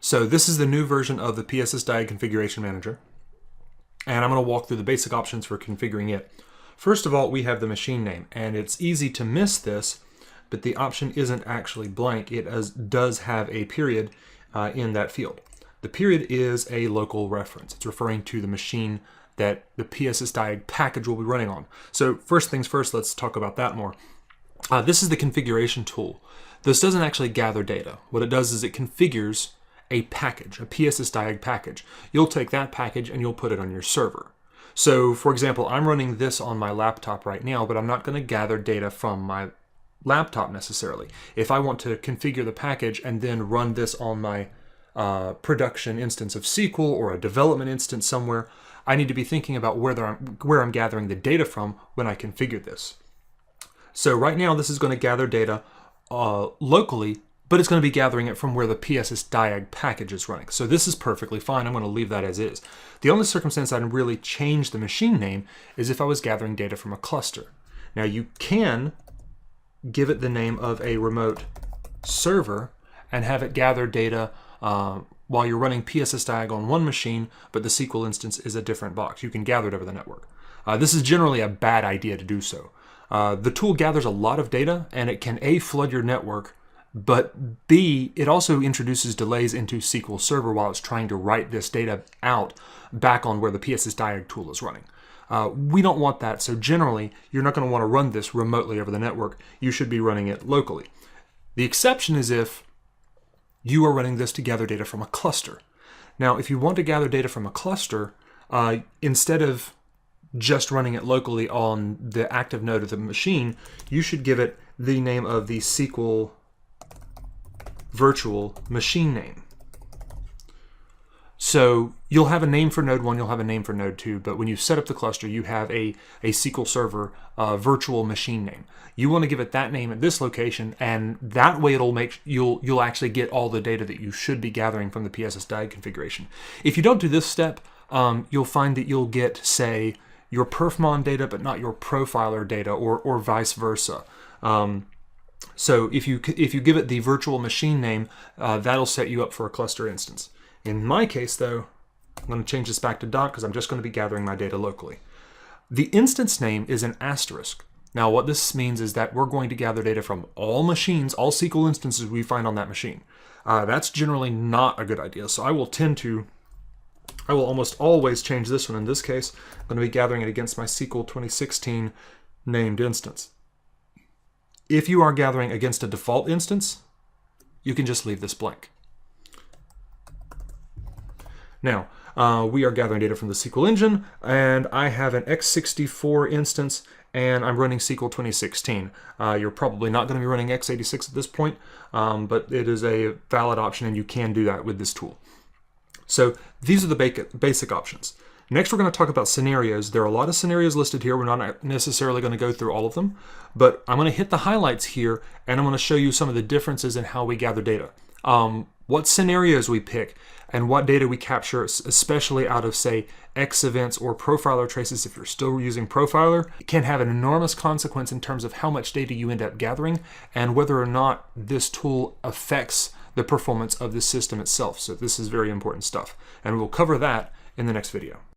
So this is the new version of the PSSDiag configuration manager, and I'm going to walk through the basic options for configuring it. First of all, we have the machine name, and it's easy to miss this, but the option isn't actually blank. It does have a period in that field. The period is a local reference. It's referring to the machine that the PSSDiag package will be running on. So first things first, let's talk about that more. This is the configuration tool. This doesn't actually gather data. What it does is it configures a package, a PSSDiag package. You'll take that package and you'll put it on your server. So for example, I'm running this on my laptop right now, but I'm not going to gather data from my laptop necessarily. If I want to configure the package and then run this on my production instance of SQL or a development instance somewhere, I need to be thinking about where I'm gathering the data from when I configure this. So right now this is going to gather data locally, but it's going to be gathering it from where the PSSDiag package is running. So this is perfectly fine. I'm going to leave that as is. The only circumstance I'd really change the machine name is if I was gathering data from a cluster. Now you can give it the name of a remote server and have it gather data while you're running PSSDiag on one machine, but the SQL instance is a different box. You can gather it over the network. This is generally a bad idea to do so. The tool gathers a lot of data, and it can A, flood your network, but B, it also introduces delays into SQL Server while it's trying to write this data out back on where the PSSDiag tool is running. We don't want that, so generally, you're not going to want to run this remotely over the network. You should be running it locally. The exception is if you are running this to gather data from a cluster. Now, if you want to gather data from a cluster, instead of just running it locally on the active node of the machine, you should give it the name of the SQL virtual machine name. So you'll have a name for node 1, you'll have a name for node 2, but when you set up the cluster, you have a SQL Server virtual machine name. You want to give it that name at this location, and that way you'll actually get all the data that you should be gathering from the PSSDiag configuration. If you don't do this step, you'll find that you'll get, say, your perfmon data, but not your profiler data, or vice versa. So if you give it the virtual machine name, that'll set you up for a cluster instance. In my case, though, I'm going to change this back to dot because I'm just going to be gathering my data locally. The instance name is an asterisk. Now, what this means is that we're going to gather data from all machines, all SQL instances we find on that machine. That's generally not a good idea, so I will almost always change this one. In this case, I'm going to be gathering it against my SQL 2016 named instance. If you are gathering against a default instance, you can just leave this blank. Now, we are gathering data from the SQL engine, and I have an x64 instance, and I'm running SQL 2016. You're probably not going to be running x86 at this point, but it is a valid option, and you can do that with this tool. So these are the basic options. Next, we're going to talk about scenarios. There are a lot of scenarios listed here. We're not necessarily going to go through all of them, but I'm going to hit the highlights here, and I'm going to show you some of the differences in how we gather data. What scenarios we pick, and what data we capture, especially out of, say, X events or profiler traces if you're still using profiler, can have an enormous consequence in terms of how much data you end up gathering and whether or not this tool affects the performance of the system itself. So this is very important stuff, and we'll cover that in the next video.